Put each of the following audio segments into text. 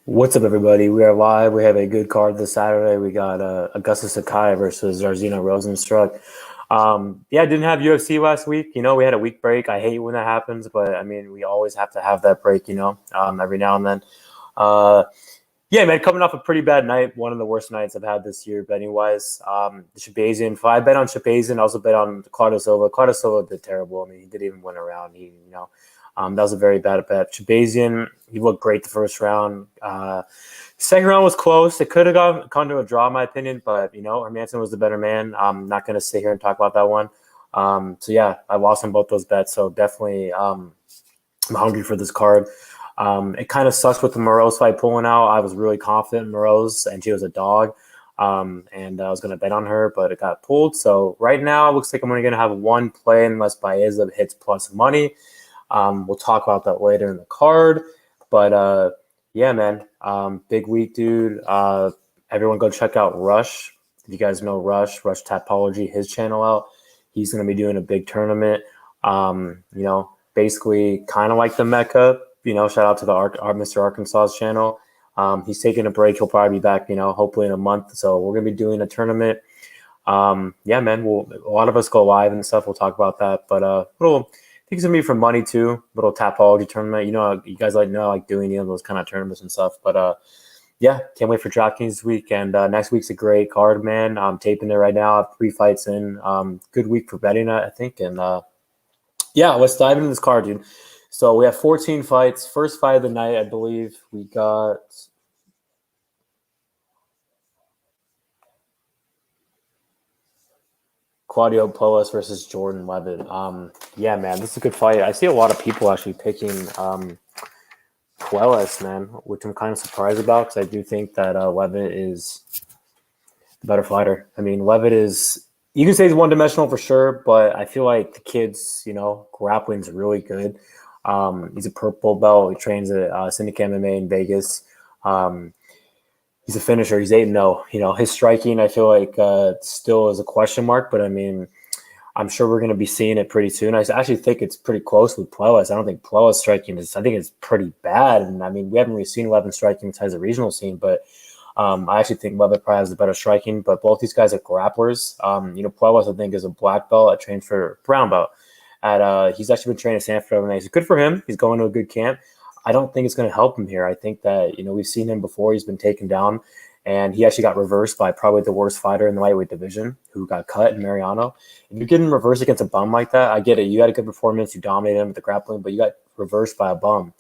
What's up, everybody? We are live. We have a good card this Saturday. We got Augusta Sakai versus Rozenstruik. Yeah, didn't have UFC last week. We had a week break. I hate when that happens, but I mean, we always have to have that break, every now and then. Uh, yeah, man, coming off a pretty bad night. One of the worst nights I've had this year, betting wise. The Shabazian, if I bet on Shabazian, I also bet on Claudio Silva. Claudio Silva did terrible. I mean, he didn't even win a round. That was a very bad bet. Shabazian, he looked great the first round. Second round was close. It could have gone to a draw, in my opinion, but Hermanson was the better man. I'm not going to sit here and talk about that one. So yeah, I lost on both those bets. So definitely, I'm hungry for this card. It kind of sucks with the Morose fight pulling out. I was really confident in Morose, and she was a dog. And I was going to bet on her, but it got pulled. So right now, it looks like I'm only going to have one play unless Baeza hits plus money. We'll talk about that later in the card. But yeah, man, big week, dude. Everyone go check out Rush. If you guys know Rush Tapology, his channel out. He's going to be doing a big tournament. Basically kind of like the Mecca. Shout out to the Mr. Arkansas's channel. He's taking a break. He'll probably be back, hopefully in a month. So we're going to be doing a tournament. Yeah, man, a lot of us go live and stuff. We'll talk about that. But I think it's going to be for money too. Little Tapology tournament. You guys I like doing those kind of tournaments and stuff. But yeah, can't wait for DraftKings this week. And next week's a great card, man. I'm taping it right now. I have 3 fights in. Good week for betting, I think. And yeah, let's dive into this card, dude. So we have 14 fights. First fight of the night, I believe we got Claudio Plos versus Jordan Leavitt. Yeah, man, this is a good fight. I see a lot of people actually picking Piuelles, man, which I'm kind of surprised about because I do think that Leavitt is the better fighter. I mean, Leavitt is, you can say he's one-dimensional for sure, but I feel like the kid's, grappling's really good. He's a purple belt. He trains at Syndicate MMA in Vegas. He's a finisher. He's 8-0. His striking, I feel like, still is a question mark, but I mean, I'm sure we're going to be seeing it pretty soon. I actually think it's pretty close with Piuelles. I don't think Piuelles striking I think it's pretty bad. And I mean, we haven't really seen Leavitt striking besides the regional scene, but I actually think Leavitt probably has the better striking, but both these guys are grapplers. Piuelles, I think, is a black belt. I trained for brown belt. He's actually been training at Stanford overnight. So good for him. He's going to a good camp. I don't think it's going to help him here. I think that, we've seen him before. He's been taken down, and he actually got reversed by probably the worst fighter in the lightweight division who got cut in Mariano. If you're getting reversed against a bum like that, I get it. You had a good performance. You dominated him with the grappling, but you got reversed by a bum.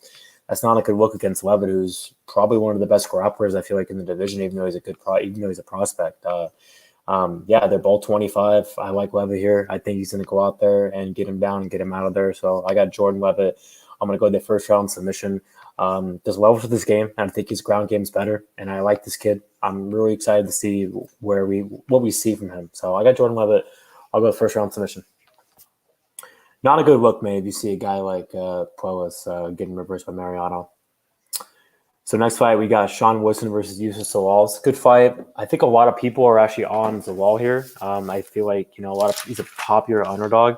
That's not a good look against Leavitt, who's probably one of the best grapplers, I feel like, in the division, even though he's a prospect. Yeah, they're both 25. I like Leavitt here. I think he's going to go out there and get him down and get him out of there. So I got Jordan Leavitt. I'm going to go the first round submission. Does well for this game. I think his ground game's better, and I like this kid. I'm really excited to see what we see from him. So I got Jordan Leavitt. I'll go first round submission. Not a good look, man, if you see a guy like Piuelles getting reversed by Mariano. So next fight, we got Sean Woodson versus Yusuf Zalal. It's a good fight. I think a lot of people are actually on Zalal here. I feel like, he's a popular underdog.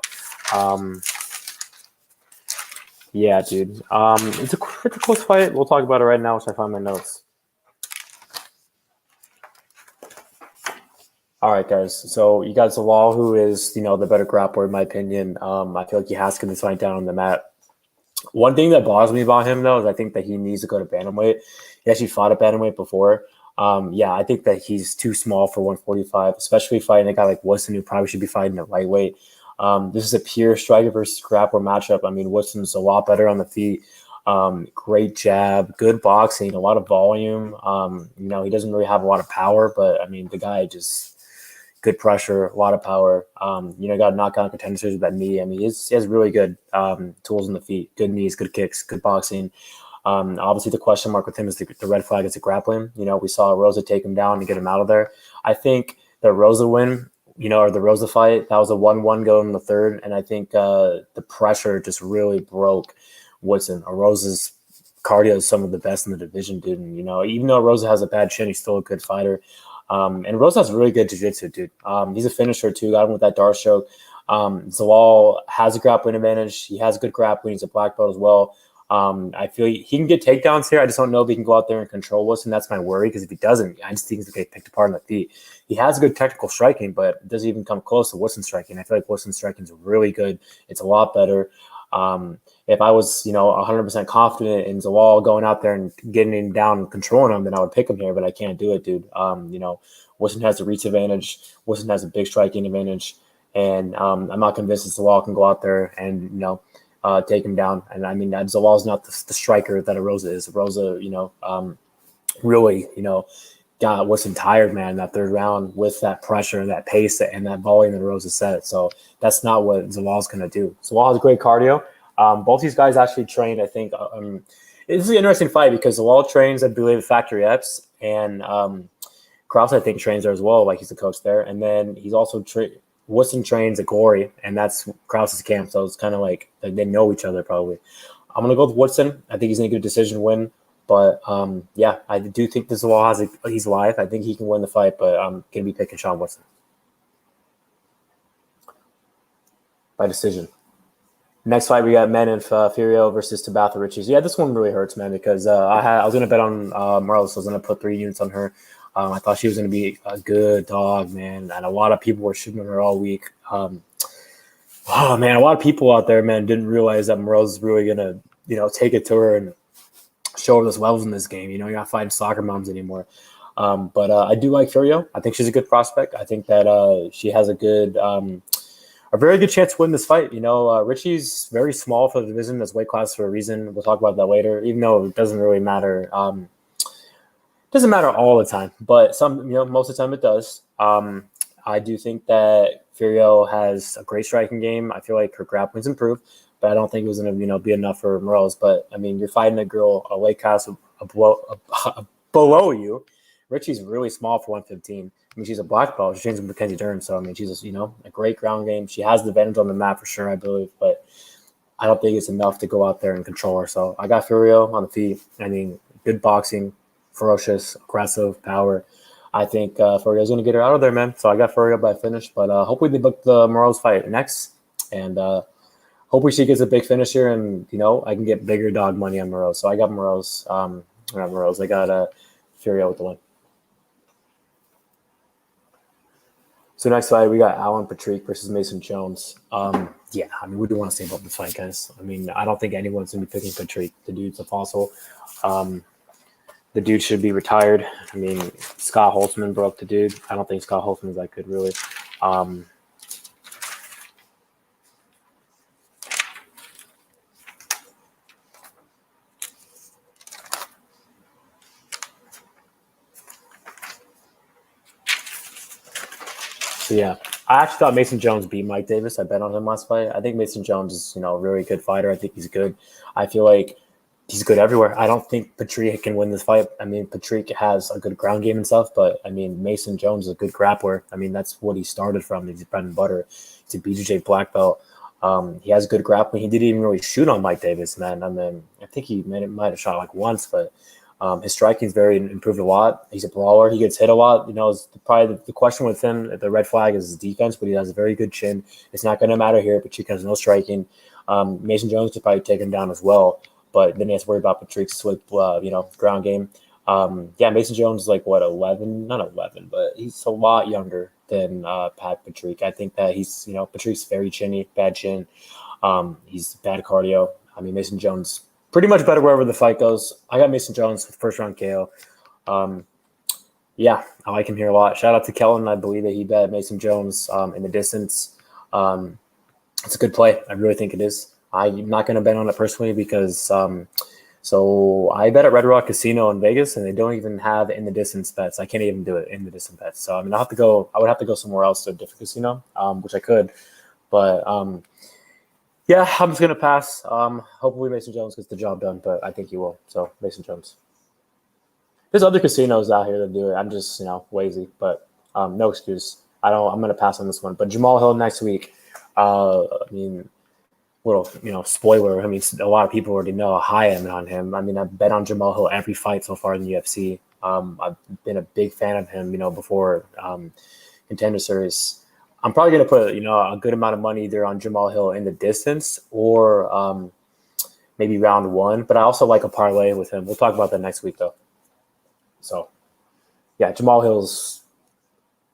Yeah, dude. It's a close fight. We'll talk about it right now once I find my notes. All right, guys. So you got Zalal, who is, the better grappler in my opinion. I feel like he has to get this fight down on the mat. One thing that bothers me about him, though, is I think that he needs to go to bantamweight. He actually fought at bantamweight before. Yeah, I think that he's too small for 145, especially fighting a guy like Woodson, who probably should be fighting at lightweight. This is a pure striker versus grappler matchup. I mean, Woodson's a lot better on the feet. Great jab, good boxing, a lot of volume. He doesn't really have a lot of power, but I mean, the guy just good pressure, a lot of power. Got knockout contenders with that knee. I mean, he has really good tools in the feet, good knees, good kicks, good boxing. Obviously, the question mark with him is the red flag is the grappling. We saw Rosa take him down and get him out of there. I think the Rosa win, or the Rosa fight, that was a 1-1 going in the third. And I think the pressure just really broke Woodson. Rosa's cardio is some of the best in the division, dude. And, even though Rosa has a bad chin, he's still a good fighter. And Rosa has really good jiu-jitsu, dude. He's a finisher, too. Got him with that dart stroke. Zalal has a grappling advantage. He has good grappling. He's a black belt as well. I feel he can get takedowns here. I just don't know if he can go out there and control Woodson. That's my worry, because if he doesn't, I just think he's going to get picked apart on the feet. He has good technical striking, but it doesn't even come close to Woodson striking. I feel like Woodson striking is really good. It's a lot better. If I was, 100% confident in Zalal going out there and getting him down and controlling him, then I would pick him here, but I can't do it, dude. Woodson has the reach advantage. Woodson has a big striking advantage. And I'm not convinced that Zalal can go out there and, take him down. And I mean, Zalal's not the striker that a Rosa is. Rosa, really, got Woodson tired, man, that third round with that pressure and that pace and that volume that Rosa set. So that's not what Zalal's going to do. Zalal has great cardio. Both these guys actually trained, I think. This is an interesting fight because Zalal trains, I believe, at Factory X, and Krause, I think, trains there as well. Like, he's the coach there. And then he's also Woodson trains at Glory, and that's Krause's camp. So it's kind of like they know each other probably. I'm going to go with Woodson. I think he's going to get a decision win. But, I do think this Zalal he's live. I think he can win the fight, but I'm going to be picking Sean Woodson by decision. Next fight, we got Menin Fiorot versus Tabatha Riches. Yeah, this one really hurts, man, because I was going to bet on Morales. So I was going to put 3 units on her. I thought she was going to be a good dog, man, and a lot of people were shooting her all week. A lot of people out there, man, didn't realize that Morales is really going to, take it to her and show her those levels in this game. You're not fighting soccer moms anymore. But I do like Fiorot. I think she's a good prospect. I think that she has a very good chance to win this fight. Ricci's very small for the division. That's weight class for a reason. We'll talk about that later, even though it doesn't really matter. Doesn't matter all the time, but most of the time it does. I do think that Fiorot has a great striking game. I feel like her grappling's improved, but I don't think it was going to, be enough for Morales. But I mean, you're fighting a girl, a weight class below you. Ricci's really small for 115. I mean, she's a black belt. She trains with Mackenzie Dern, so I mean, she's a great ground game. She has the advantage on the map for sure, I believe, but I don't think it's enough to go out there and control her. So I got Fiorot on the feet. I mean, good boxing, ferocious, aggressive, power. I think Fiorot's going to get her out of there, man. So I got Fiorot by finish, but hopefully they book the Morales fight next, and hopefully she gets a big finish here, and I can get bigger dog money on Morales. So I got Morales. Not Morales. I got Fiorot with the win. So next fight, we got Alan Patrick versus Mason Jones. What do you want to say about this fight, guys? I mean, I don't think anyone's going to be picking Patrick. The dude's a fossil. The dude should be retired. I mean, Scott Holtzman broke the dude. I don't think Scott Holtzman is that good, really. So, yeah, I actually thought Mason Jones beat Mike Davis. I bet on him last fight. I think Mason Jones is, a really good fighter. I think he's good. I feel like he's good everywhere. I don't think Patrick can win this fight. I mean, Patrick has a good ground game and stuff, but, I mean, Mason Jones is a good grappler. I mean, that's what he started from. He's bread and butter. He's a BJJ black belt. He has good grappling. He didn't even really shoot on Mike Davis, man. I mean, I think he might have shot like once, but his striking is very improved a lot. He's a brawler. He gets hit a lot. Probably the question with him, the red flag is his defense, but he has a very good chin. It's not going to matter here. Patrick has no striking. Mason Jones could probably take him down as well, but then he has to worry about Patrick's ground game. Mason Jones is like, 11? Not 11, but he's a lot younger than Pat Patrick. I think that he's, Patrick's very chinny, bad chin. He's bad cardio. I mean, Mason Jones pretty much better wherever the fight goes. I got Mason Jones with first round KO. I like him here a lot. Shout out to Kellen. I believe that he bet Mason Jones in the distance. It's a good play. I really think it is. I'm not going to bet on it personally because so I bet at Red Rock Casino in Vegas, and they don't even have in the distance bets. I can't even do it in the distance bets. So I mean, I would have to go somewhere else to a different casino, which I could, but I'm just going to pass. Hopefully Mason Jones gets the job done, but I think he will. So Mason Jones. There's other casinos out here that do it. I'm just, lazy, but no excuse. I'm going to pass on this one. But Jamal Hill next week. Spoiler. I mean, a lot of people already know how high I am on him. I mean, I've bet on Jamal Hill every fight so far in the UFC. I've been a big fan of him, before Contender Series. I'm probably going to put, a good amount of money either on Jamal Hill in the distance or maybe round 1. But I also like a parlay with him. We'll talk about that next week, though. So, yeah, Jamal Hill's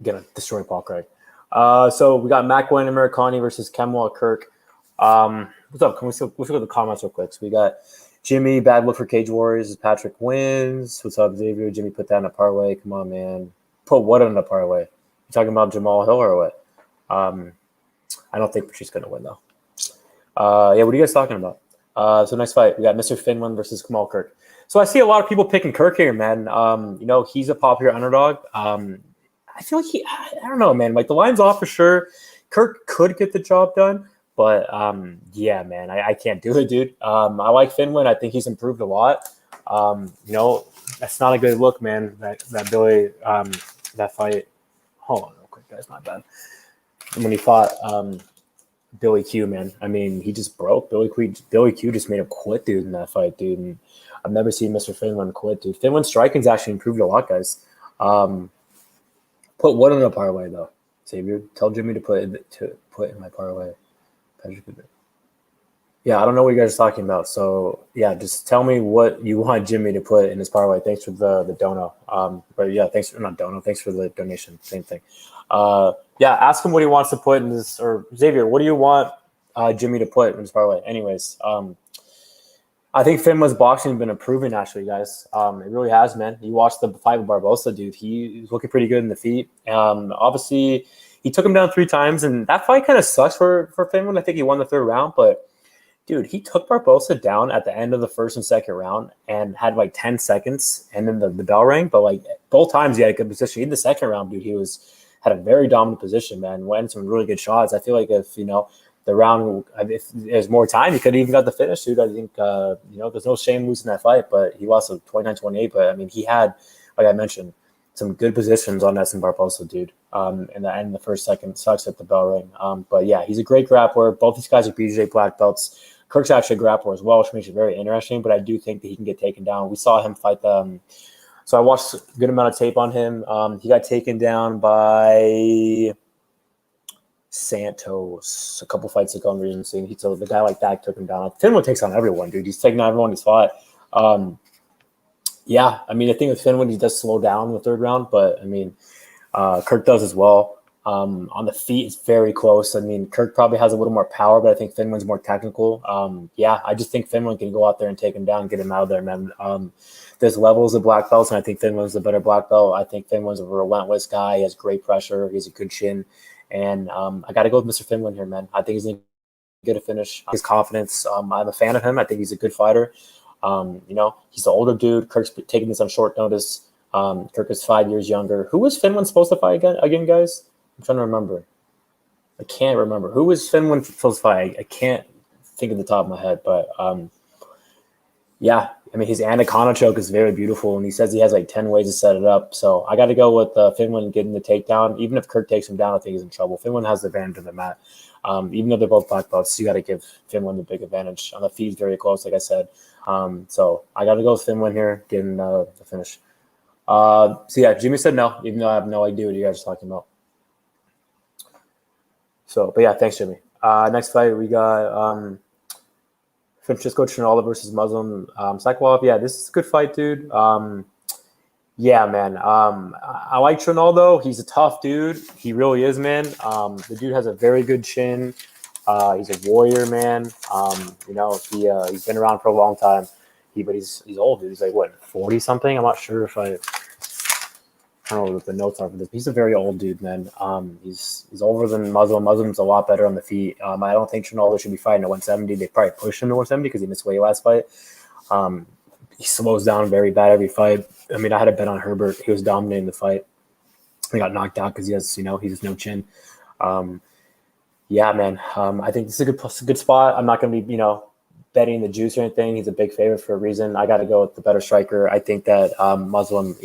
going to destroy Paul Craig. So we got McWin and Amirkhani versus Kamal Kirk. What's up? We'll look at the comments real quick. So we got Jimmy, bad look for Cage Warriors. Patrick wins. What's up, Xavier? Jimmy put that in a parlay. Come on, man. Put what in a parlay? You talking about Jamal Hill or what? I don't think she's going to win, though. Yeah, what are you guys talking about? So next fight, we got Mr. Finland versus Kamal Kirk. So I see a lot of people picking Kirk here, man. He's a popular underdog. I feel like I don't know, man. Like, the line's off for sure. Kirk could get the job done, but yeah, man, I can't do it, dude. I like Finland. I think he's improved a lot. That's not a good look, man. That Billy, that fight. Hold on real quick, guys. My bad. When he fought Billy Q, man. I mean, he just broke. Billy Q just made him quit, dude, in that fight, dude. And I've never seen Mr. Finland quit, dude. Finland's striking's actually improved a lot, guys. Put what in a parlay, though? Xavier, tell Jimmy to put in my parlay. Yeah, I don't know what you guys are talking about. So, yeah, just tell me what you want Jimmy to put in his parlay. Thanks for the dono. But, yeah, thanks for the donation. Same thing. Yeah, ask him what he wants to put in this. Or, Xavier, what do you want Jimmy to put in his parlay? Anyways, I think Finland's boxing has been improving, actually, guys. It really has, man. You watched the fight with Barbosa, dude. He's looking pretty good in the feet. Obviously, he took him down 3 times, and that fight kind of sucks for Finland. I think he won the 3rd round, but dude, he took Barbosa down at the end of the 1st and 2nd round and had like 10 seconds, and then the bell rang. But like both times, he had a good position. In the 2nd round, dude, he had a very dominant position, man. Went some really good shots. I feel like if the round, if there's more time, he could have even got the finish, dude. I think there's no shame losing that fight, but he lost 29-28. But I mean, he had, like I mentioned, some good positions on Edson Barbosa, dude. In the end, the 1st, 2nd, sucks at the bell ring. But yeah, he's a great grappler. Both these guys are BJJ black belts. Kirk's actually a grappler as well, which makes it very interesting. But I do think that he can get taken down. We saw him fight so I watched a good amount of tape on him. He got taken down by Santos a couple fights ago. I'm reading, seeing the guy like that took him down. Finland takes on everyone, dude. He's taking on everyone he's fought. Yeah, I mean, I think with Finland, he does slow down in the 3rd round, but I mean, Kirk does as well. On the feet, it's very close. I mean, Kirk probably has a little more power, but I think Finland's more technical. Yeah, I just think Finland can go out there and take him down, get him out of there, man. There's levels of black belts, and I think Finland's a better black belt. I think Finland's a relentless guy. He has great pressure. He has a good chin. And I got to go with Mr. Finland here, man. I think he's going to get a finish. His confidence, I'm a fan of him. I think he's a good fighter. He's the older dude. Kirk's taking this on short notice. Kirk is 5 years younger. Who was Finland supposed to fight again, guys? I'm trying to remember. I can't remember. Who was Finland supposed to fight? I can't think of the top of my head. But, yeah, I mean, his anaconda choke is very beautiful, and he says he has like 10 ways to set it up. So I got to go with Finland getting the takedown. Even if Kirk takes him down, I think he's in trouble. Finland has the advantage of the mat. Even though they're both black belts, you got to give Finland the big advantage. On the feet, very close, like I said. So I got to go with Finland here, getting the finish. So yeah, Jimmy said no, even though I have no idea what you guys are talking about. So, but yeah, thanks, Jimmy. Next fight, we got Francisco Trinaldo versus Muslim Salikhov. Yeah, this is a good fight, dude. Yeah, man. I like Trinaldo. He's a tough dude. He really is, man. The dude has a very good chin. He's a warrior, man. He's been around for a long time. But he's old, dude. He's like, what, 40 something? I'm not sure if I don't know what the notes are for this. He's a very old dude, man. He's older than Muslim. Muslim's a lot better on the feet. I don't think Trinaldo should be fighting at 170. They probably pushed him to 170 because he missed weight last fight. He slows down very bad every fight. I mean, I had a bet on Herbert. He was dominating the fight. He got knocked out because he has no chin. Yeah, man. I think this is a good spot. I'm not going to be, betting the juice or anything. He's a big favorite for a reason. I got to go with the better striker. I think that Muslim,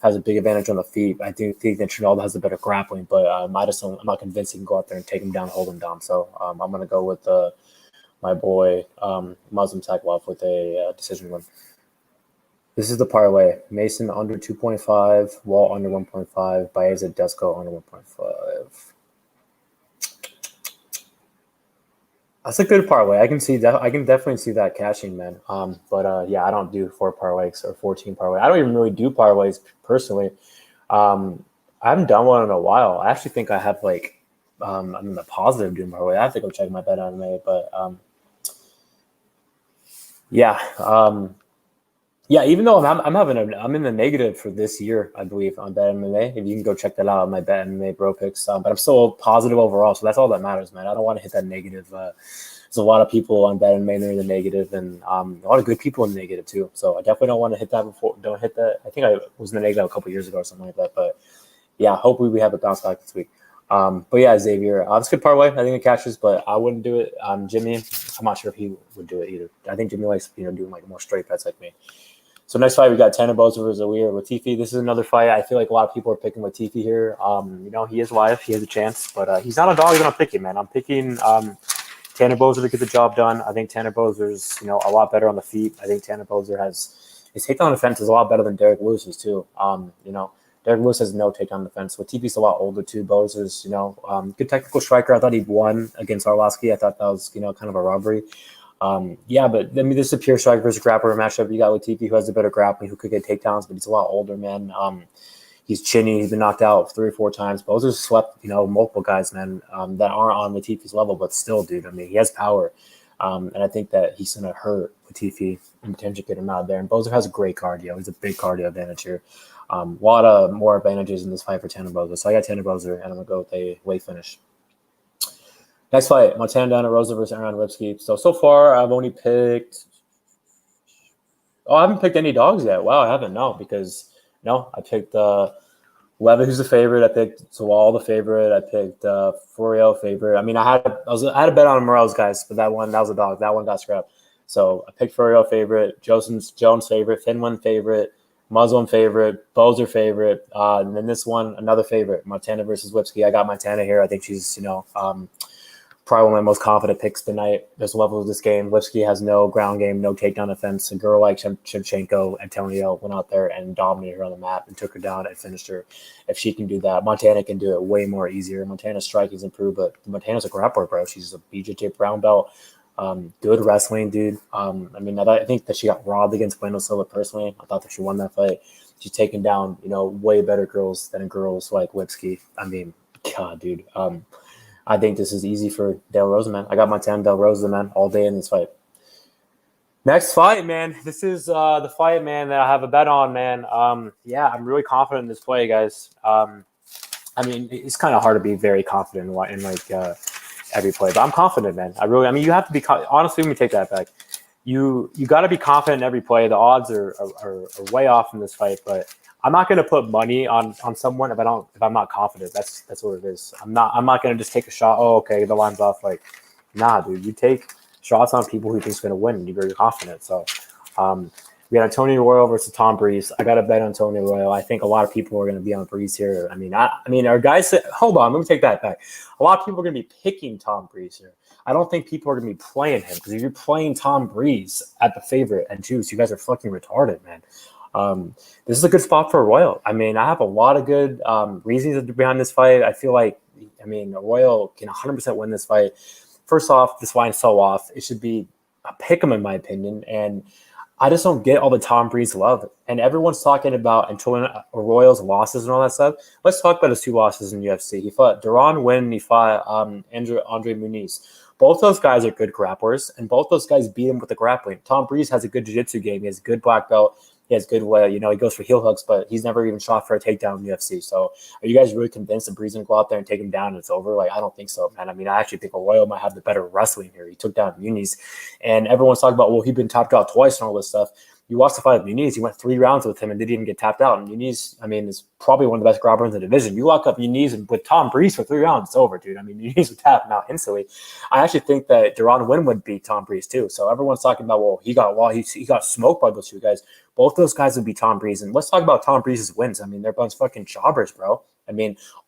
has a big advantage on the feet. I do think that Trinaldo has a better grappling, but I'm not convinced he can go out there and take him down, hold him down. So I'm going to go with my boy Muslim Salikhov with a decision win. This is the parlay. Mason under 2.5, Wall under 1.5, Baeza Dusko under 1.5. That's a good parlay. I can see that. I can definitely see that cashing, man. But yeah, I don't do 4 parlays or 14 parlay. I don't even really do parlays personally. I haven't done one in a while. I actually think I have like, I'm in the positive doing parlay. I have to go check my bet anime, but yeah, yeah. Even though I'm in the negative for this year, I believe on Bet MMA. If you can go check that out on my Bet MMA Bro picks, but I'm still positive overall, so that's all that matters, man. I don't want to hit that negative. There's a lot of people on Bet MMA that are in the negative, and a lot of good people in the negative too. So I definitely don't want to hit that before. Don't hit that. I think I was in the negative a couple years ago or something like that, but yeah, hopefully we have a bounce back this week. But yeah, Xavier, it's a good parlay. I think it catches, but I wouldn't do it. Jimmy, I'm not sure if he would do it either. I think Jimmy likes doing like more straight bets like me. So next fight we got Tanner Boser versus Awir Latifi. This is another fight. I feel like a lot of people are picking Latifi here. He is live. He has a chance, but he's not a dog that I'm picking, man. I'm picking Tanner Boser to get the job done. I think Tanner Boser's a lot better on the feet. I think Tanner Boser has his takedown defense is a lot better than Derek Lewis's too. Derek Lewis has no takedown defense. Latifi's a lot older too. Boser's good technical striker. I thought he won against Arlovsky. I thought that was kind of a robbery. Yeah, but I mean, this is a pure striker versus grappler matchup. You got Latifi, who has a better grappling, who could get takedowns, but he's a lot older, man. He's chinny. He's been knocked out 3 or 4 times. Boser's swept, multiple guys, man, that aren't on Latifi's level, but still, dude. I mean, he has power, and I think that he's gonna hurt Latifi and potentially get him out of there. And Boser has a great cardio. He's a big cardio advantage here. A lot of more advantages in this fight for Tanner Boser. So I got Tanner Boser, and I'm gonna go with a weight finish. Next fight, Montana Rosa versus Aaron Lipski. So far, I've only picked. Oh, I haven't picked any dogs yet. Wow, I haven't. No, because I picked Leavitt, who's the favorite. I picked Zalal, the favorite. I picked Fiorot, favorite. I mean, I had a bet on Morel's guys, but that was a dog. That one got scrapped. So I picked Fiorot favorite, Jones favorite, Finland favorite, Muslim favorite, Boser favorite, and then this one another favorite, Montana versus Lipski. I got Montana here. I think she's probably one of my most confident picks tonight. There's levels of this game. Lipski has no ground game, no takedown defense. A girl like Shevchenko, Antonio went out there and dominated her on the mat and took her down and finished her. If she can do that, Montana can do it way more easier. Montana's striking's improved, but Montana's a grappler, bro. She's a BJJ brown belt. Good wrestling, dude. I think that she got robbed against Bueno Silva personally. I thought that she won that fight. She's taken down, way better girls than girls like Lipski. I mean, God, dude. I think this is easy for Del Rosa, man. I got Montana Del Rosa, man, all day in this fight. Next fight, man. This is the fight, man, that I have a bet on, man. Yeah, I'm really confident in this play, guys. It's kind of hard to be very confident in every play, but I'm confident, man. You have to be honestly. Let me take that back. You got to be confident in every play. The odds are way off in this fight, but I'm not going to put money on someone if I'm not confident. That's what it is. I'm not going to just take a shot. Oh, okay, the line's off. Like, nah, dude. You take shots on people who think's going to win, and you're very confident. So, we got Antonio Arroyo versus Tom Breese. I got to bet Antonio Arroyo. I think a lot of people are going to be on Breese here. Our guys. Hold on, let me take that back. A lot of people are going to be picking Tom Breese here. I don't think people are going to be playing him because if you're playing Tom Breese at the favorite and juice, you guys are fucking retarded, man. This is a good spot for Arroyo. I have a lot of good reasons behind this fight. I feel like, Arroyo can 100% win this fight. First off, this line's so off. It should be a pick 'em in my opinion. And I just don't get all the Tom Breese love. And everyone's talking about Antonio Arroyo's losses and all that stuff. Let's talk about his 2 losses in UFC. He fought Duran Win and he fought Andre Muniz. Both those guys are good grapplers, and both those guys beat him with the grappling. Tom Breese has a good jiu-jitsu game. He has a good black belt. He has good way. He goes for heel hooks, but he's never even shot for a takedown in UFC. So are you guys really convinced that Breese can go out there and take him down and it's over? Like, I don't think so, man. I actually think Arroyo might have the better wrestling here. He took down Muniz, and everyone's talking about, well, he's been tapped out twice and all this stuff. You watched the fight with Muniz. He went 3 rounds with him and didn't even get tapped out. And Muniz, is probably one of the best grapplers in the division. You lock up Muniz and with Tom Breese for 3 rounds, it's over, dude. Muniz would tap him out instantly. I actually think that Duran Win would beat Tom Breese too. So everyone's talking about, well, he got smoked by those 2 guys. Both those guys would be Tom Breese. And let's talk about Tom Breese's wins. They're a bunch of fucking jobbers, bro.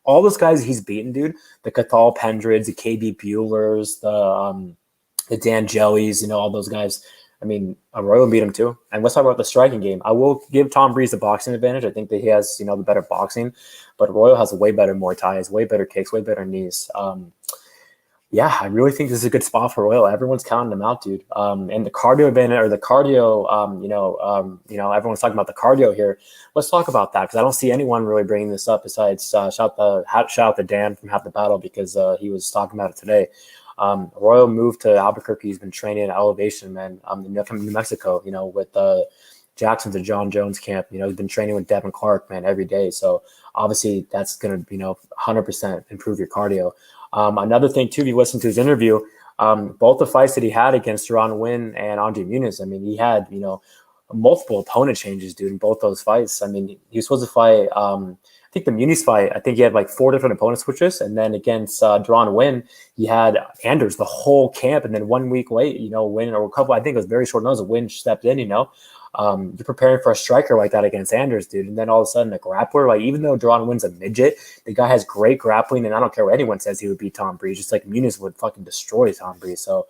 All those guys he's beaten, dude. The Cathal Pendreds, the KB Piuelles, the Dan Jellies, all those guys. Arroyo beat him too. And let's talk about the striking game. I will give Tom Breese the boxing advantage. I think that he has, the better boxing. But Arroyo has way better Muay Thai, way better kicks, way better knees. Yeah, I really think this is a good spot for Royal. Everyone's counting him out, dude. And the cardio advantage or the cardio, everyone's talking about the cardio here. Let's talk about that because I don't see anyone really bringing this up besides shout out to Dan from Half the Battle because he was talking about it today. Royal moved to Albuquerque. He's been training at elevation, man. In New Mexico, with Jackson's and John Jones camp. He's been training with Devin Clark, man, every day. So obviously that's going to, 100% improve your cardio. Another thing, too, if you listen to his interview, both the fights that he had against Duran Win and Andre Muniz, I mean, he had, multiple opponent changes, dude, in both those fights. I mean, he was supposed to fight, I think the Muniz fight, I think he had like 4 different opponent switches. And then against Duran Win, he had Anders the whole camp. And then 1 week late, Win or a couple, I think it was very short notice, Win stepped in, you're preparing for a striker like that against Anders, dude. And then all of a sudden a grappler, like even though Duran Win's a midget, the guy has great grappling. And I don't care what anyone says, he would beat Tom Breese, just like Muniz would fucking destroy Tom Breese. So,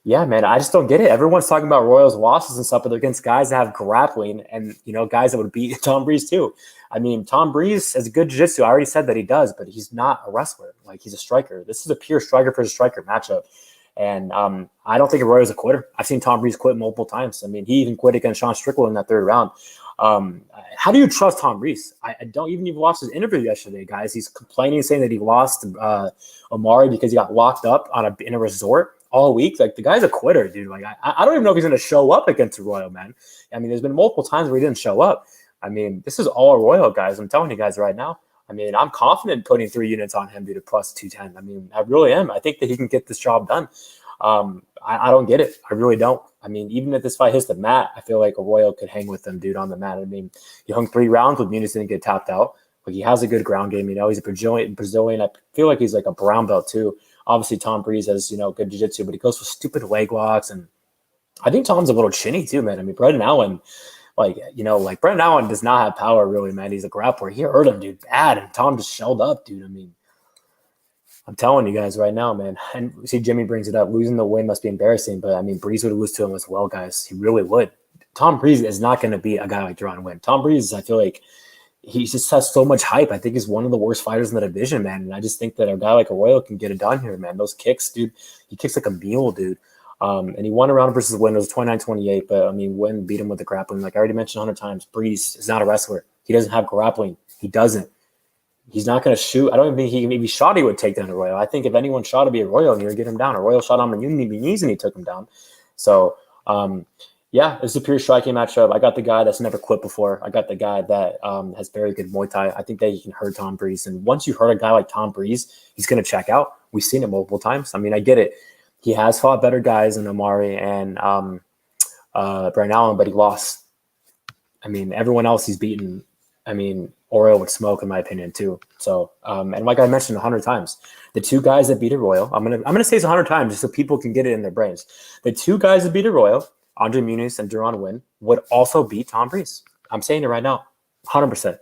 yeah, man, I just don't get it. Everyone's talking about Royals losses and stuff, but they're against guys that have grappling and, guys that would beat Tom Breese too. I mean, Tom Breese has a good jiu-jitsu. I already said that he does, but he's not a wrestler. Like, he's a striker. This is a pure striker versus striker matchup. And I don't think Arroyo's a quitter. I've seen Tom Breese quit multiple times. I mean, he even quit against Sean Strickland in that 3rd round. How do you trust Tom Breese? I don't even watch his interview yesterday, guys. He's complaining, saying that he lost Omari because he got locked up in a resort all week. Like, the guy's a quitter, dude. Like, I don't even know if he's going to show up against Arroyo, man. I mean, there's been multiple times where he didn't show up. I mean, this is all Arroyo, guys. I'm telling you guys right now. I mean, I'm confident putting 3 units on him due to plus 210. I mean, I really am. I think that he can get this job done. I don't get it. I really don't. I mean, even if this fight hits the mat, I feel like Arroyo could hang with them, dude, on the mat. I mean, he hung 3 rounds with Muniz, didn't get tapped out. Like, he has a good ground game. He's a Brazilian. I feel like he's like a brown belt too. Obviously, Tom Breese has, good jiu-jitsu, but he goes for stupid leg locks. And I think Tom's a little chinny too, man. I mean, Brendan Allen, Brendan Allen does not have power really, man. He's a grappler. He hurt him, dude, bad. And Tom just shelled up, dude. I mean, I'm telling you guys right now, man. And see, Jimmy brings it up. Losing the win must be embarrassing, but I mean, Breese would lose to him as well, guys. He really would. Tom Breese is not going to be a guy like Duran Win. Tom Breese, I feel like he just has so much hype. I think he's one of the worst fighters in the division, man. And I just think that a guy like Arroyo can get it done here, man. Those kicks, dude, he kicks like a mule, dude. And he won a round versus Win. It was 29-28, but I mean, Win beat him with the grappling. Like I already mentioned 100 times, Breese is not a wrestler. He doesn't have grappling. He doesn't. He's not going to shoot. I don't even think he shot. He would take down Arroyo. I think if anyone shot, it'd be Arroyo, and he would get him down. Arroyo shot on Muniz, and he took him down. So, yeah, it's a pure striking matchup. I got the guy that's never quit before. I got the guy that has very good Muay Thai. I think that he can hurt Tom Breese. And once you hurt a guy like Tom Breese, he's going to check out. We've seen it multiple times. I mean, I get it. He has fought better guys than Omari and Brian Allen, but he lost. I mean, everyone else he's beaten. I mean, Arroyo would smoke, in my opinion, too. So, and like I mentioned 100 times, the 2 guys that beat Arroyo, I'm gonna say this 100 times just so people can get it in their brains. The 2 guys that beat Arroyo, Andre Muniz and Duran Win, would also beat Tom Breese. I'm saying it right now, 100%.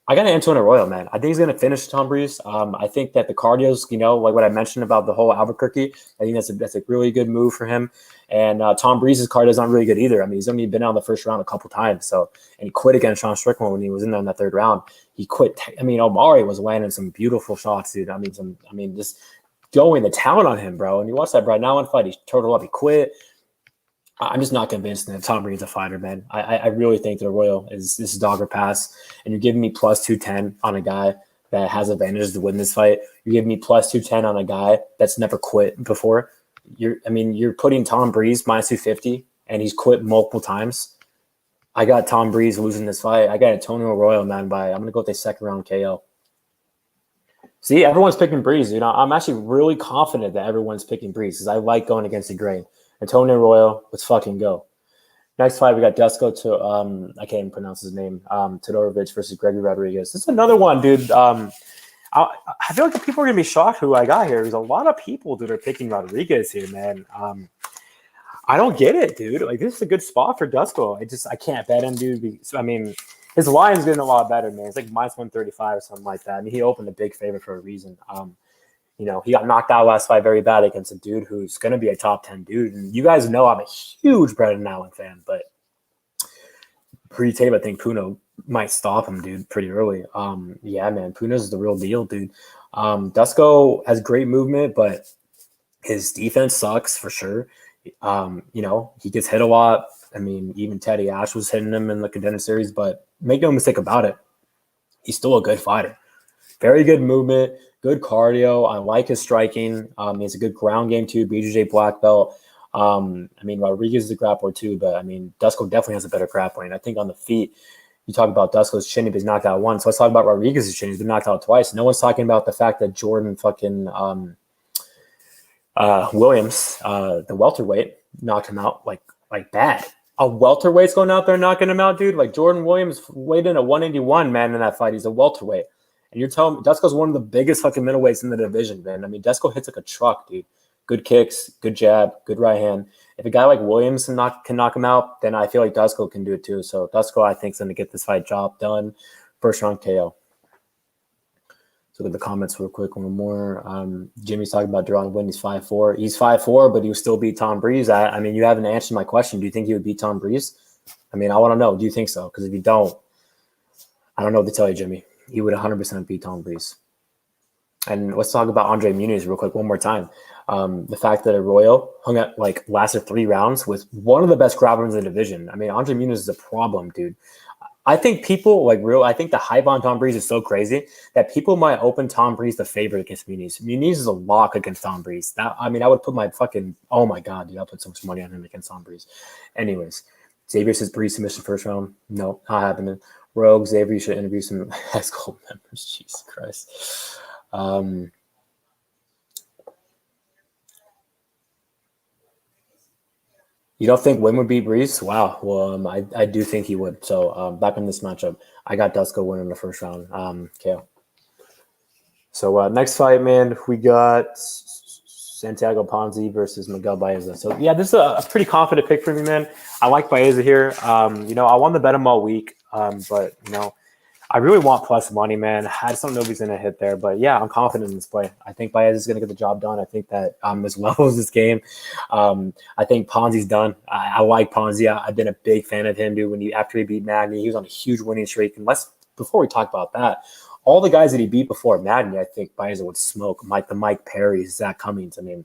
I got to Antonio Arroyo, man. I think he's going to finish Tom Breese. I think that the cardio's, like what I mentioned about the whole Albuquerque, I think that's a really good move for him. And Tom Breese's cardio's not really good either. I mean, he's only been out in the first round a couple times. So, and he quit against Sean Strickland when he was in there in that 3rd round. He quit. I mean, Omari was landing some beautiful shots, dude. I mean, just going the talent on him, bro. And you watch that Brian Allen fight, he turtled up, he quit. I'm just not convinced that Tom Breese's a fighter, man. I really think that Arroyo is this dog or pass, and you're giving me plus 210 on a guy that has advantages to win this fight. You're giving me plus 210 on a guy that's never quit before. You're putting Tom Breese minus 250, and he's quit multiple times. I got Tom Breese losing this fight. I got Antonio Arroyo, man, I'm going to go with a 2nd round KO. See, everyone's picking Breese. I'm actually really confident that everyone's picking Breese because I like going against the grain. Antonio Arroyo, let's fucking go. Next fight, we got Dusko to I can't even pronounce his name. Todorovic versus Gregory Rodrigues. This is another one, dude. I feel like the people are gonna be shocked who I got here. There's a lot of people that are picking Rodrigues here, man. I don't get it, dude. Like, this is a good spot for Dusko. I can't bet him, dude. I mean, his line's getting a lot better, man. It's like minus 135 or something like that. I mean, he opened a big favorite for a reason. He got knocked out last fight very bad against a dude who's going to be a top 10 dude. And you guys know I'm a huge Brendan Allen fan, but pretty tame. I think Puno might stop him, dude, pretty early. Yeah, man, Puno's the real deal, dude. Dusko has great movement, but his defense sucks for sure. He gets hit a lot. I mean, even Teddy Ash was hitting him in the contender series, but make no mistake about it, he's still a good fighter. Very good movement, good cardio. I like his striking. He has a good ground game too. BJJ black belt. Rodrigues is a grappler too, but I mean, Dusko definitely has a better grappling. I think on the feet, you talk about Dusko's chin, he's knocked out once. So let's talk about Rodrigues' chin. He's been knocked out twice. No one's talking about the fact that Jordan fucking Williams, the welterweight, knocked him out like bad. A welterweight's going out there knocking him out, dude. Like Jordan Williams weighed in at 181, man, in that fight. He's a welterweight. And you're telling me Dusko's one of the biggest fucking middleweights in the division, man. I mean, Dusko hits like a truck, dude. Good kicks, good jab, good right hand. If a guy like Williams can knock him out, then I feel like Dusko can do it too. So Dusko, I think, is going to get this fight job done. First round KO. So look at the comments real quick. One more. Jimmy's talking about Deron Wynn. He's 5'4". He's 5'4", but he will still beat Tom Breese. I mean, you haven't answered my question. Do you think he would beat Tom Breese? I mean, I want to know. Do you think so? Because if you don't, I don't know what to tell you, Jimmy. He would 100% beat Tom Breese. And let's talk about Andre Muniz real quick one more time. The fact that Arroyo lasted 3 rounds with one of the best grapplers in the division. I mean, Andre Muniz is a problem, dude. I think people I think the hype on Tom Breese is so crazy that people might open Tom Breese the favorite against Muniz. Muniz is a lock against Tom Breese. I would put my fucking, oh my God, dude, I'll put so much money on him against Tom Breese. Anyways, Xavier says Breese submission first round. No, not happening. Rogue, Xavier, you should interview some X Gold members. Jesus Christ. You don't think Wynn would beat Breese? Wow. Well, I do think he would. So back in this matchup, I got Dusko winning the first round. KO. So next fight, man, we got Santiago Ponzi versus Miguel Baeza. So yeah, this is a pretty confident pick for me, man. I like Baeza here. I won the bet him all week, but I really want plus money, man. I just don't know if he's going to hit there. But, yeah, I'm confident in this play. I think Baez is going to get the job done. I think that as well as this game, I think Ponzi's done. I like Ponzi. I've been a big fan of him, dude. After he beat Magny, he was on a huge winning streak. And before we talk about that, all the guys that he beat before Magny, I think Baeza would smoke. The Mike Perry, Zach Cummings. I mean,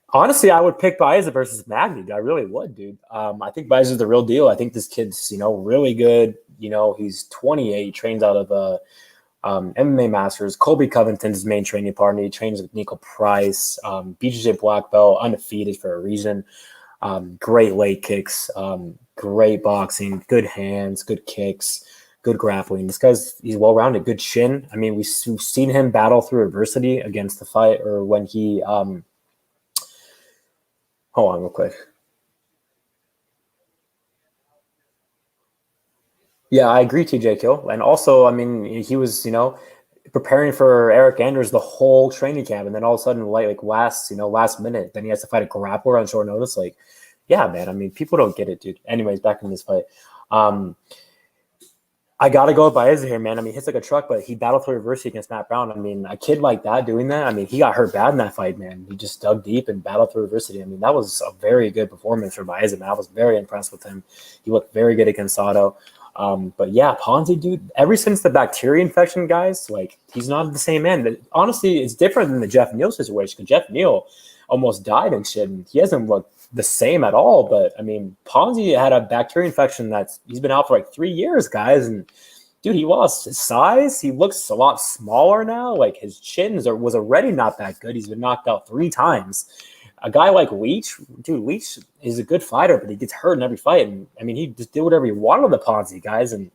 honestly, I would pick Baeza versus Magny. I really would, dude. I think Baeza is the real deal. I think this kid's, really good. He's 28. He trains out of MMA Masters. Colby Covington's his main training partner. He trains with Nico Price. BJJ black belt, undefeated for a reason. Great leg kicks. Great boxing. Good hands. Good kicks. Good grappling. He's well-rounded. Good chin. I mean, we've seen him battle through adversity against the fight or when he hold on real quick. Yeah, I agree, TJ Kill. And also, I mean, he was, preparing for Eric Anders the whole training camp. And then all of a sudden, last minute, then he has to fight a grappler on short notice. Like, yeah, man. I mean, people don't get it, dude. Anyways, back in this fight. I got to go with Baeza here, man. I mean, he hits like a truck, but he battled through adversity against Matt Brown. I mean, a kid like that doing that, I mean, he got hurt bad in that fight, man. He just dug deep and battled through adversity. I mean, that was a very good performance for Baeza, man. I was very impressed with him. He looked very good against Sato. But yeah, Ponzi, dude, ever since the bacteria infection, guys, he's not the same man. Honestly, it's different than the Jeff Neal situation because Jeff Neal almost died and shit, and he hasn't looked the same at all. But I mean, Ponzi had a bacteria infection he's been out for 3 years, guys, and dude, he lost his size. He looks a lot smaller now. His chin was already not that good. He's been knocked out 3 times. A guy like Leach, dude, Leach is a good fighter, but he gets hurt in every fight. And I mean, he just did whatever he wanted with the Ponzi guys, and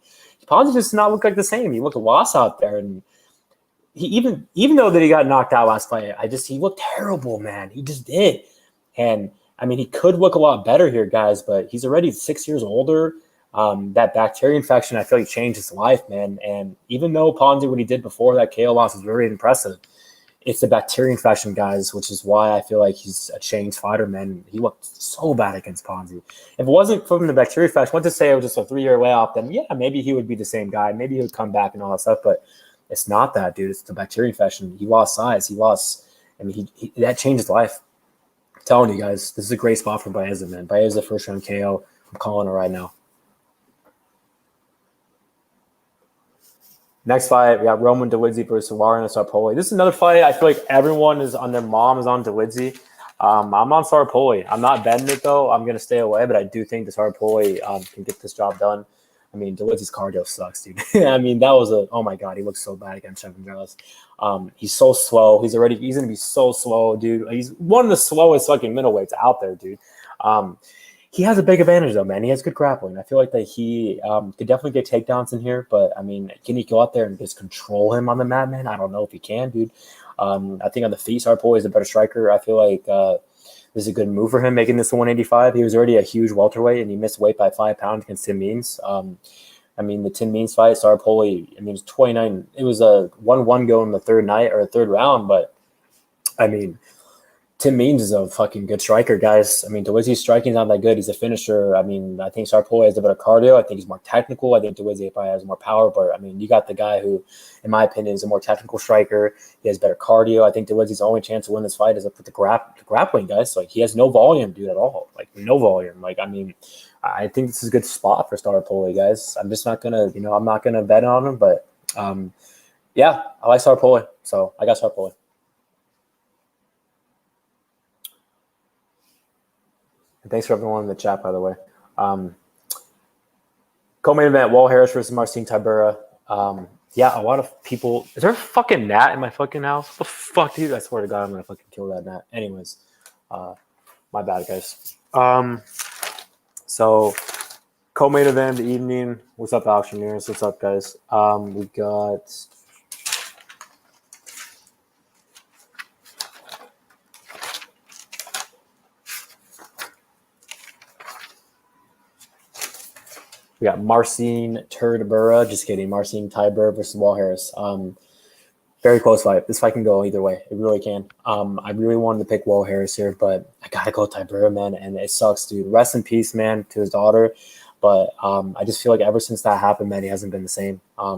Ponzi just did not look like the same. He looked lost out there, and he even though that he got knocked out last fight, he looked terrible, man. He just did, and I mean, he could look a lot better here, guys, but he's already 6 years older. That bacteria infection, I feel like changed his life, man. And even though Ponzi, what he did before that KO loss was very impressive, it's the bacteria infection, guys, which is why I feel like he's a changed fighter, man. He looked so bad against Ponzi. If it wasn't from the bacteria infection, I want to say it was just a 3-year layoff, then yeah, maybe he would be the same guy. Maybe he would come back and all that stuff, but it's not that, dude. It's the bacteria infection. He lost size. That changed his life. I'm telling you guys, this is a great spot for Baeza, man. Baeza first round KO. I'm calling it right now. Next fight, we got Roman Dolidze versus Warren Staropoli. This is another fight. I feel like everyone is on their mom is on Dolidze. I'm on Staropoli. I'm not betting it though. I'm gonna stay away, but I do think the Staropoli can get this job done. I mean, Dolidze's cardio sucks, dude. I mean, that was oh my god, he looks so bad against Chevin Giles. He's so slow. He's gonna be so slow, dude. He's one of the slowest fucking middleweights out there, dude. He has a big advantage though, man. He has good grappling. I feel like that he could definitely get takedowns in here, but I mean, can he go out there and just control him on the mat, man? I don't know if he can, dude. I think on the feet, Staropoli is a better striker. I feel like this is a good move for him making this 185. He was already a huge welterweight, and he missed weight by 5 pounds against Tim Means. I mean, the Tim Means fight, Staropoli, I mean, it was 29. It was a 1-1 go in the third round, but I mean, Tim Means is a fucking good striker, guys. I mean, Dolidze's striking is not that good. He's a finisher. I mean, I think Staropoli has a better cardio. I think he's more technical. I think Dolidze probably has more power. But, I mean, you got the guy who, in my opinion, is a more technical striker. He has better cardio. I think Dolidze's only chance to win this fight is up with the grappling, guys. Like, he has no volume, dude, at all. Like, no volume. Like, I mean, I think this is a good spot for Staropoli, guys. I'm just not going to, I'm not going to bet on him. But, yeah, I like Staropoli. So, I got Staropoli. Thanks for everyone in the chat, by the way. Co-main event, Wall Harris versus Marcin Tybura. Yeah, a lot of people. Is there a fucking gnat in my fucking house? What the fuck, dude? I swear to God, I'm going to fucking kill that gnat. Anyways, my bad, guys. So, co-main event of the evening. What's up, auctioneers? What's up, guys? We got... We got Marcin Tybura. Just kidding. Marcin Tybura versus Wall Harris. Very close fight. This fight can go either way. It really can. I really wanted to pick Wall Harris here, but I gotta go Tybura, man. And it sucks, dude. Rest in peace, man, to his daughter. But I just feel like ever since that happened, man, he hasn't been the same. I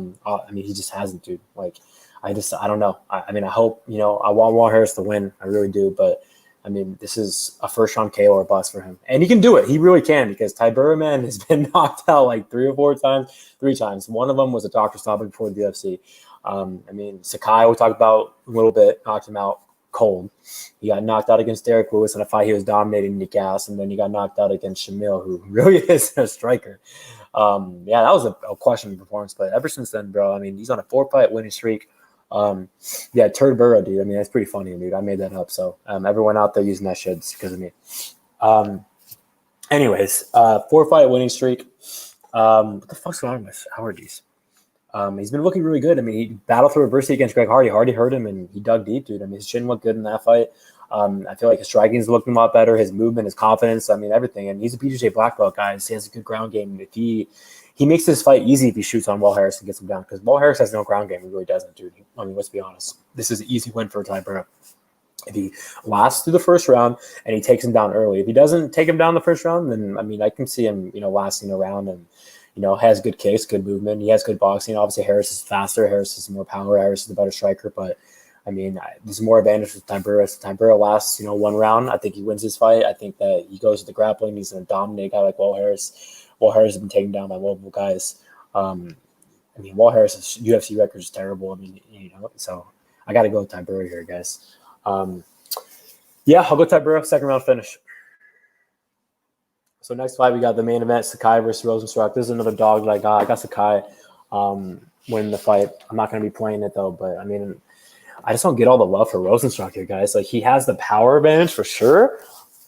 mean, he just hasn't, dude. Like, I don't know. I mean, I hope, I want Wall Harris to win. I really do. But I mean, this is a first round KO or bust for him. And he can do it. He really can, because Tybura, man, has been knocked out like 3 times. One of them was a doctor's topic before the UFC. I mean, Sakai, we talked about a little bit, knocked him out cold. He got knocked out against Derek Lewis in a fight he was dominating the gas, and then he got knocked out against Shamil, who really is a striker. Yeah, that was a questionable performance. But ever since then, bro, I mean, he's on a 4-fight winning streak. Yeah, Tybura, dude. I mean, that's pretty funny, dude. I made that up. So everyone out there using that shit, it's because of me. Anyways, 4-fight winning streak. What the fuck's going on with allergies? He's been looking really good. I mean, he battled through adversity against Greg Hardy. Hardy hurt him, and he dug deep, dude. I mean, his chin looked good in that fight. I feel like his striking is looking a lot better. His movement, his confidence, I mean, everything. And he's a BJJ black belt, guys. He has a good ground game. If he makes this fight easy if he shoots on Wall Harris and gets him down, because Wall Harris has no ground game. He really doesn't, dude. I mean, let's be honest. This is an easy win for Tybura. If he lasts through the first round and he takes him down early, if he doesn't take him down the first round, then, I mean, I can see him, lasting around and, has good kicks, good movement. He has good boxing. Obviously, Harris is faster. Harris has more power. Harris is the better striker. But, I mean, there's more advantage with Tybura. So Tybura lasts, 1 round. I think he wins this fight. I think that he goes to the grappling. He's going to dominate a guy like Wall Harris. Wall Harris has been taken down by multiple guys. I mean, Wall Harris's UFC record is terrible. I mean, so I got to go with Tybura here, guys. Yeah, I'll go Tybura, 2nd round finish. So next fight, we got the main event, Sakai versus Rozenstruik. This is another dog that I got. I got Sakai winning the fight. I'm not going to be playing it, though. But, I mean, I just don't get all the love for Rozenstruik here, guys. Like, he has the power advantage for sure.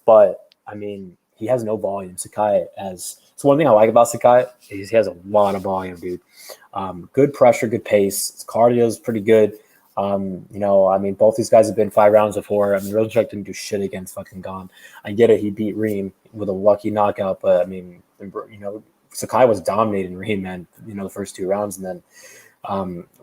But, I mean, he has no volume. Sakai has – so one thing I like about Sakai is he has a lot of volume, dude. Good pressure, good pace. His cardio is pretty good. I mean, both these guys have been 5 rounds before. I mean, Rozenstruik didn't do shit against fucking Gone. I get it. He beat Reem with a lucky knockout, but I mean, Sakai was dominating Reem, man, the first 2 rounds, and then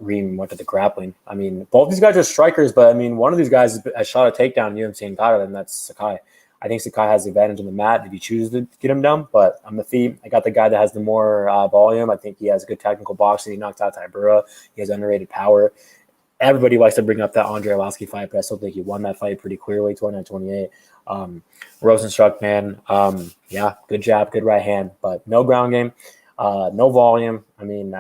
Reem went to the grappling. I mean, both these guys are strikers, but I mean, one of these guys has shot a takedown in UFC and got it, and that's Sakai. I think Sakai has the advantage on the mat if he chooses to get him down, but on the feet, I got the guy that has the more volume. I think he has good technical boxing. He knocked out Tybura. He has underrated power. Everybody likes to bring up that Andre Arlovski fight, but I still think he won that fight pretty clearly, 29-28. Rozenstruik, man, good jab, good right hand, but no ground game, no volume. I mean,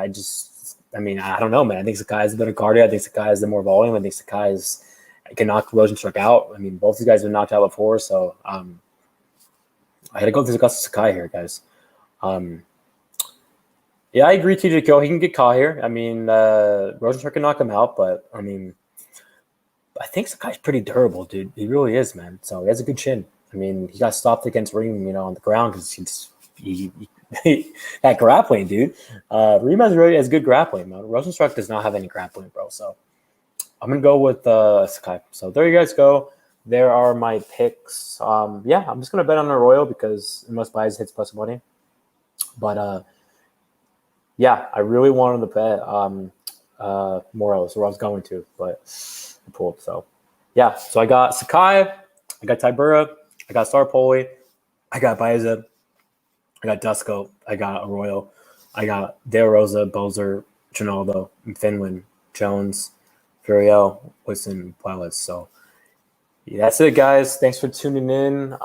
I mean, I don't know, man. I think Sakai has a better cardio. I think Sakai has the more volume. I think Sakai can knock Rozenstruik out. I mean, both these guys have been knocked out before, so I had to go through Sakai here, guys. Yeah, I agree, TJ. He can get caught here. I mean, Rozenstruik can knock him out, but I mean, I think Sakai's pretty durable, dude. He really is, man. So he has a good chin. I mean, he got stopped against Reem, on the ground because he that grappling, dude. Reem has good grappling, man. Rozenstruik does not have any grappling, bro. So I'm gonna go with Sakai. So there you guys go. There are my picks. Yeah, I'm just gonna bet on Arroyo because unless Baeza hits plus money. But yeah, I really wanted to bet Morales, where I was going to, but I pulled. So yeah, so I got Sakai, I got Tybura, I got Staropoli, I got Baeza, I got Dusko, I got Arroyo, I got De Rosa, Boser, Trinaldo, Finland, Jones, Fiorot, Woodson, Piuelles. So yeah, that's it, guys. Thanks for tuning in.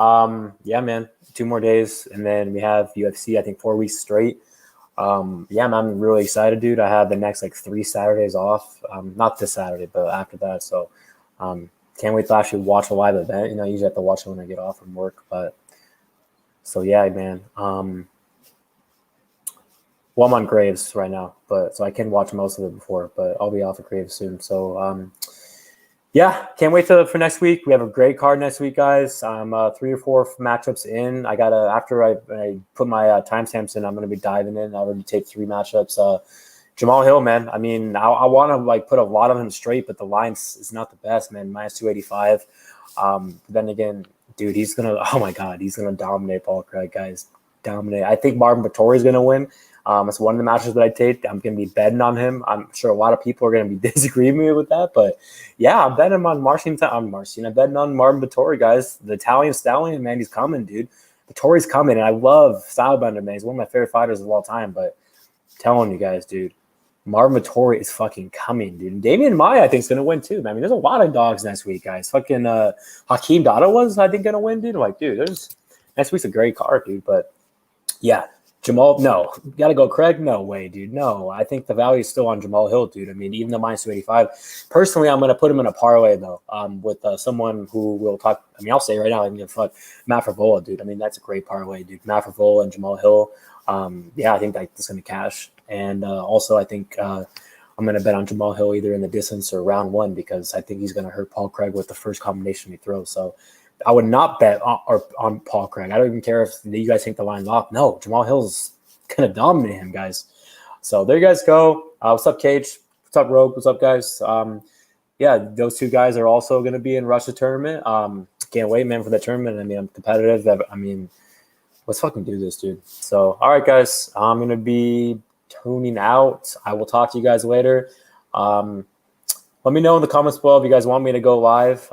Yeah, man, 2 more days, and then we have UFC. I think 4 weeks straight. Yeah, man, I'm really excited, dude. I have the next 3 Saturdays off. Not this Saturday, but after that. So can't wait to actually watch a live event. I usually have to watch it when I get off from work. But so yeah, man. Well, I'm on Graves right now, so I can watch most of it before, but I'll be off of Graves soon. So yeah, can't wait for next week. We have a great card next week, guys. I'm 3 or 4 matchups in. I gotta after I put my timestamps in, I'm gonna be diving in. I already take 3 matchups. Jamal Hill, man. I mean, I want to put a lot of him straight, but the line is not the best, man. Minus 285. Then again, dude, he's gonna. Oh my God, he's gonna dominate Paul Craig, guys. Dominate. I think Marvin Vettori is gonna win. It's one of the matches that I take. I'm going to be betting on him. I'm sure a lot of people are going to be disagreeing with that, but yeah, I'm betting on Marcin. I'm betting on Marvin Vettori, guys. The Italian stallion, man, he's coming, dude. Vettori's coming, and I love Stylebender, man. He's one of my favorite fighters of all time. But I'm telling you guys, dude, Marvin Vettori is fucking coming, dude. And Damian Maia, I think, is going to win too. I mean, there's a lot of dogs next week, guys. Fucking Hakeem Dada was, I think, going to win, dude. Dude, next week's a great card, dude. But yeah. Jamal, no. You got to go Craig? No way, dude. No. I think the value is still on Jamal Hill, dude. I mean, even the minus 285. Personally, I'm going to put him in a parlay, though, with someone who will talk. I mean, I'll say right now, I can give a fuck. Matt Favola, dude. I mean, that's a great parlay, dude. Matt Favola and Jamal Hill. Yeah, I think that's going to cash. And also, I think I'm going to bet on Jamal Hill either in the distance or round 1 because I think he's going to hurt Paul Craig with the first combination he throws. So I would not bet on Paul Craig. I don't even care if you guys think the line's off. No, Jamal Hill's going to dominate him, guys. So there you guys go. What's up, Cage? What's up, Rogue? What's up, guys? Yeah, those 2 guys are also going to be in Russia tournament. Can't wait, man, for the tournament. I mean, I'm competitive. I mean, let's fucking do this, dude. So, all right, guys. I'm going to be tuning out. I will talk to you guys later. Let me know in the comments below if you guys want me to go live,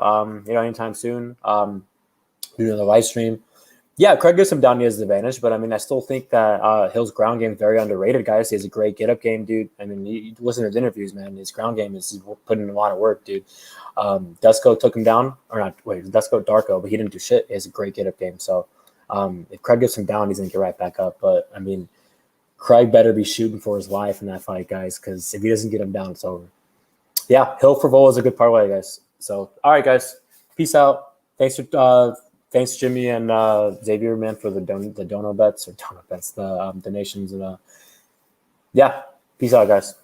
anytime soon. Doing the live stream. Yeah, Craig gives him down his advantage, but I mean, I still think that Hill's ground game is very underrated, guys. He has a great get-up game, dude. I mean, you listen to his interviews, man. His ground game is putting in a lot of work, dude. Dusko took him down, or not? Wait, Dusko Darko, but he didn't do shit. He has a great get-up game. So if Craig gives him down, he's gonna get right back up. But I mean, Craig better be shooting for his life in that fight, guys, because if he doesn't get him down, it's over. Yeah, Hill for Vol is a good parlay, guys. So, all right, guys. Peace out. Thanks, Jimmy and Xavier, man, for the dono bets, the donations. And yeah, peace out, guys.